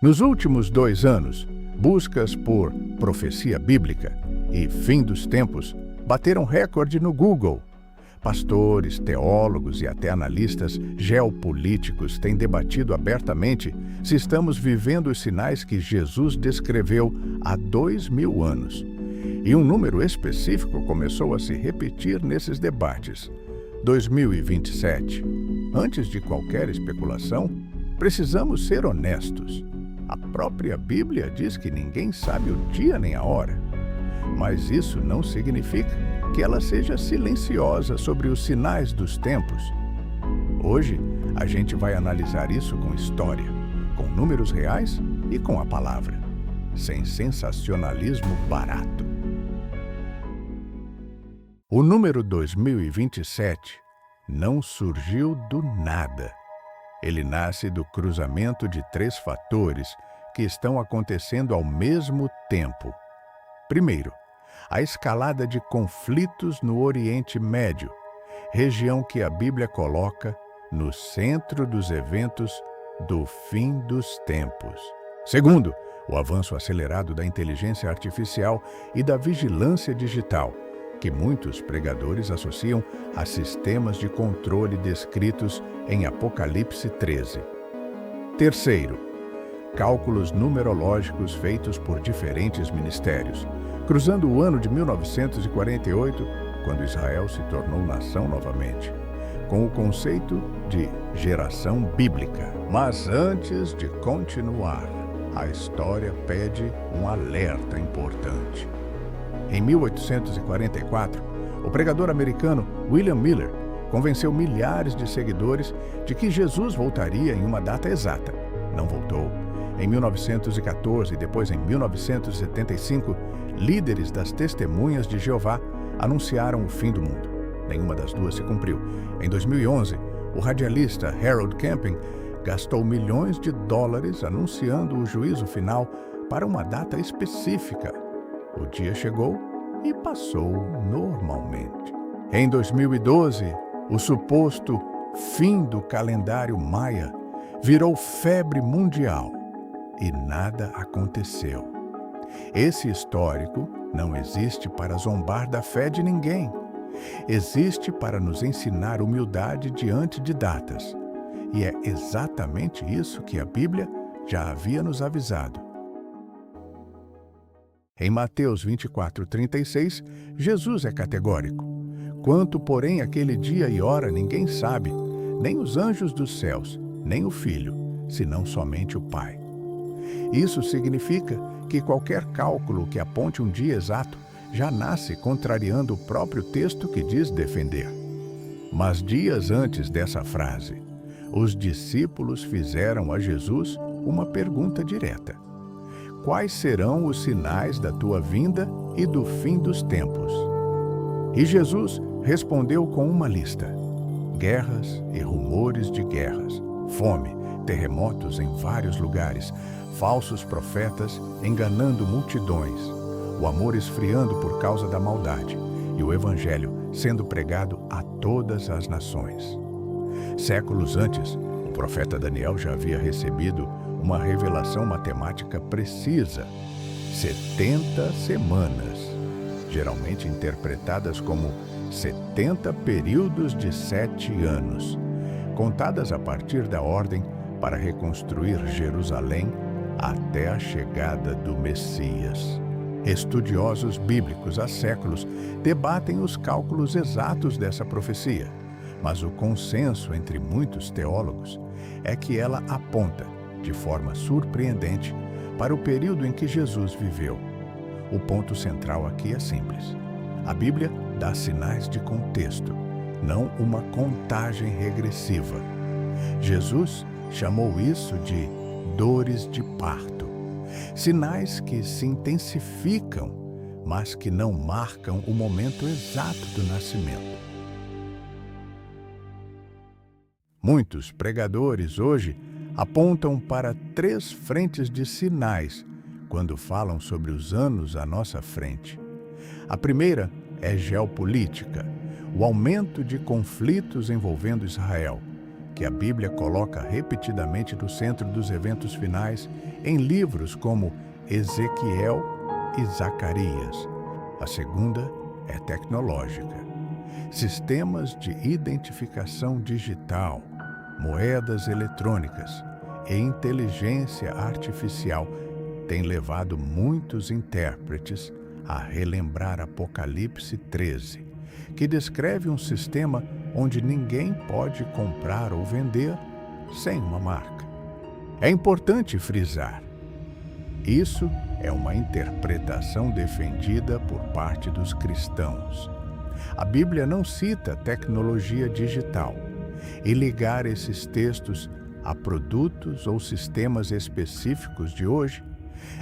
Nos últimos 2 anos, buscas por profecia bíblica e fim dos tempos bateram recorde no Google. Pastores, teólogos e até analistas geopolíticos têm debatido abertamente se estamos vivendo os sinais que Jesus descreveu há 2000 anos. E um número específico começou a se repetir nesses debates: 2027. Antes de qualquer especulação, precisamos ser honestos. A própria Bíblia diz que ninguém sabe o dia nem a hora. Mas isso não significa que ela seja silenciosa sobre os sinais dos tempos. Hoje, a gente vai analisar isso com história, com números reais e com a palavra, sem sensacionalismo barato. O número 2027 não surgiu do nada. Ele nasce do cruzamento de 3 fatores que estão acontecendo ao mesmo tempo. Primeiro, a escalada de conflitos no Oriente Médio, região que a Bíblia coloca no centro dos eventos do fim dos tempos. Segundo, o avanço acelerado da inteligência artificial e da vigilância digital, que muitos pregadores associam a sistemas de controle descritos em Apocalipse 13. Terceiro, cálculos numerológicos feitos por diferentes ministérios, cruzando o ano de 1948, quando Israel se tornou nação novamente, com o conceito de geração bíblica. Mas antes de continuar, a história pede um alerta importante. Em 1844, o pregador americano William Miller convenceu milhares de seguidores de que Jesus voltaria em uma data exata. Não voltou. Em 1914 e depois em 1975, líderes das Testemunhas de Jeová anunciaram o fim do mundo. Nenhuma das duas se cumpriu. Em 2011, o radialista Harold Camping gastou milhões de dólares anunciando o juízo final para uma data específica. O dia chegou e passou normalmente. Em 2012, o suposto fim do calendário maia virou febre mundial e nada aconteceu. Esse histórico não existe para zombar da fé de ninguém. Existe para nos ensinar humildade diante de datas. E é exatamente isso que a Bíblia já havia nos avisado. Em Mateus 24:36, Jesus é categórico. Quanto, porém, aquele dia e hora ninguém sabe, nem os anjos dos céus, nem o Filho, senão somente o Pai. Isso significa que qualquer cálculo que aponte um dia exato já nasce contrariando o próprio texto que diz defender. Mas dias antes dessa frase, os discípulos fizeram a Jesus uma pergunta direta: quais serão os sinais da tua vinda e do fim dos tempos? E Jesus respondeu com uma lista: guerras e rumores de guerras, fome, terremotos em vários lugares, falsos profetas enganando multidões, o amor esfriando por causa da maldade e o evangelho sendo pregado a todas as nações. Séculos antes, o profeta Daniel já havia recebido uma revelação matemática precisa: 70 semanas, geralmente interpretadas como 70 períodos de 7 anos, contadas a partir da ordem para reconstruir Jerusalém até a chegada do Messias. Estudiosos bíblicos há séculos debatem os cálculos exatos dessa profecia, mas o consenso entre muitos teólogos é que ela aponta, de forma surpreendente, para o período em que Jesus viveu. O ponto central aqui é simples. A Bíblia dá sinais de contexto, não uma contagem regressiva. Jesus chamou isso de dores de parto, sinais que se intensificam, mas que não marcam o momento exato do nascimento. Muitos pregadores hoje apontam para 3 frentes de sinais quando falam sobre os anos à nossa frente. A primeira é geopolítica, o aumento de conflitos envolvendo Israel, que a Bíblia coloca repetidamente no centro dos eventos finais em livros como Ezequiel e Zacarias. A segunda é tecnológica. Sistemas de identificação digital, moedas eletrônicas e inteligência artificial têm levado muitos intérpretes a relembrar Apocalipse 13, que descreve um sistema onde ninguém pode comprar ou vender sem uma marca. É importante frisar: isso é uma interpretação defendida por parte dos cristãos. A Bíblia não cita tecnologia digital, e ligar esses textos a produtos ou sistemas específicos de hoje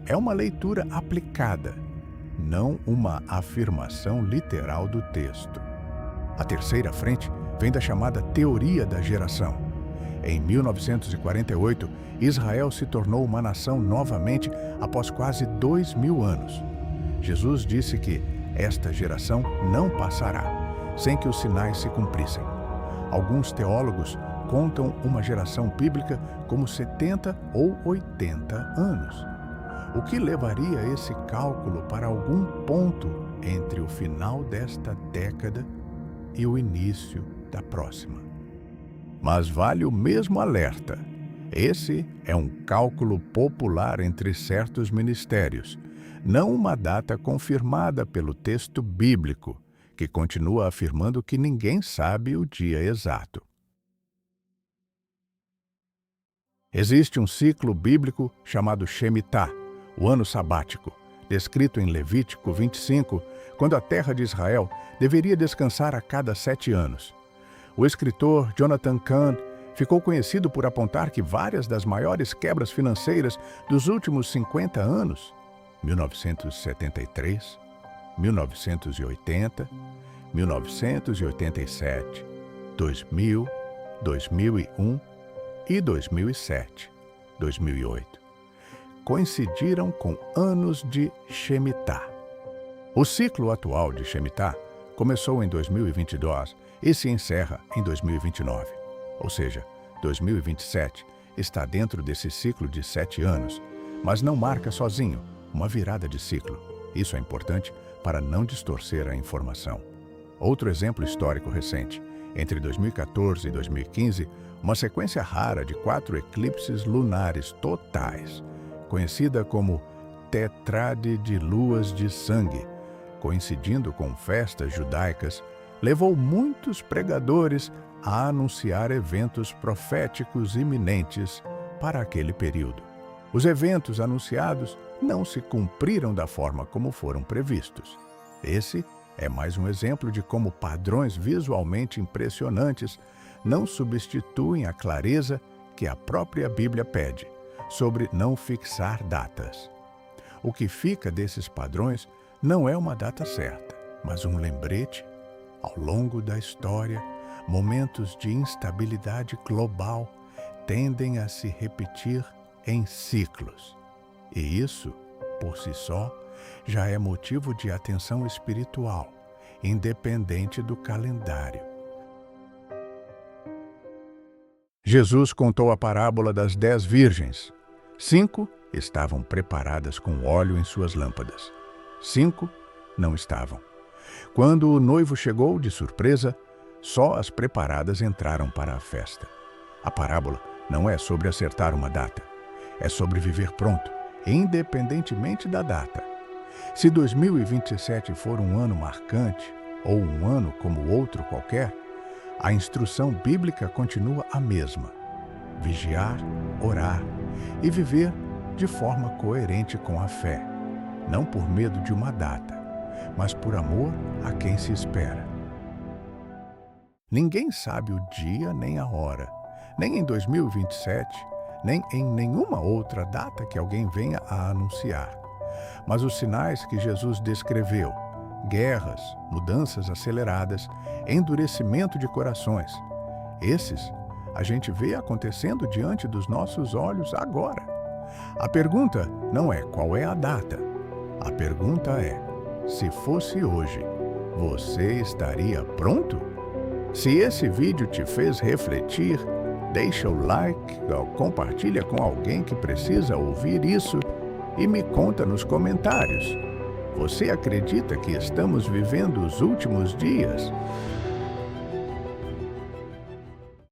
é uma leitura aplicada, não uma afirmação literal do texto. A terceira frente vem da chamada teoria da geração. Em 1948, Israel se tornou uma nação novamente após quase 2000 anos. Jesus disse que esta geração não passará sem que os sinais se cumprissem. Alguns teólogos contam uma geração bíblica como 70 ou 80 anos, o que levaria esse cálculo para algum ponto entre o final desta década e o início da próxima. Mas vale o mesmo alerta. Esse é um cálculo popular entre certos ministérios, não uma data confirmada pelo texto bíblico, que continua afirmando que ninguém sabe o dia exato. Existe um ciclo bíblico chamado Shemitah, o ano sabático, descrito em Levítico 25, quando a terra de Israel deveria descansar a cada 7 anos. O escritor Jonathan Cahn ficou conhecido por apontar que várias das maiores quebras financeiras dos últimos 50 anos, 1973, 1980, 1987, 2000, 2001 e 2007, 2008, coincidiram com anos de Shemitah. O ciclo atual de Shemitah começou em 2022 e se encerra em 2029. Ou seja, 2027 está dentro desse ciclo de 7 anos, mas não marca sozinho uma virada de ciclo. Isso é importante para não distorcer a informação. Outro exemplo histórico recente: entre 2014 e 2015, uma sequência rara de 4 eclipses lunares totais, conhecida como Tetrade de Luas de Sangue, coincidindo com festas judaicas, levou muitos pregadores a anunciar eventos proféticos iminentes para aquele período. Os eventos anunciados não se cumpriram da forma como foram previstos. Esse é mais um exemplo de como padrões visualmente impressionantes não substituem a clareza que a própria Bíblia pede sobre não fixar datas. O que fica desses padrões não é uma data certa, mas um lembrete. Ao longo da história, momentos de instabilidade global tendem a se repetir em ciclos. E isso, por si só, já é motivo de atenção espiritual, independente do calendário. Jesus contou a parábola das 10 virgens. 5 estavam preparadas com óleo em suas lâmpadas. 5 não estavam. Quando o noivo chegou de surpresa, só as preparadas entraram para a festa. A parábola não é sobre acertar uma data, é sobre viver pronto, independentemente da data. Se 2027 for um ano marcante, ou um ano como outro qualquer, a instrução bíblica continua a mesma: vigiar, orar e viver de forma coerente com a fé, não por medo de uma data, mas por amor a quem se espera. Ninguém sabe o dia nem a hora, nem em 2027, nem em nenhuma outra data que alguém venha a anunciar. Mas os sinais que Jesus descreveu, guerras, mudanças aceleradas, endurecimento de corações, esses a gente vê acontecendo diante dos nossos olhos agora. A pergunta não é qual é a data. A pergunta é: se fosse hoje, você estaria pronto? Se esse vídeo te fez refletir, Deixa o like, compartilha com alguém que precisa ouvir isso e me conta nos comentários. Você acredita que estamos vivendo os últimos dias?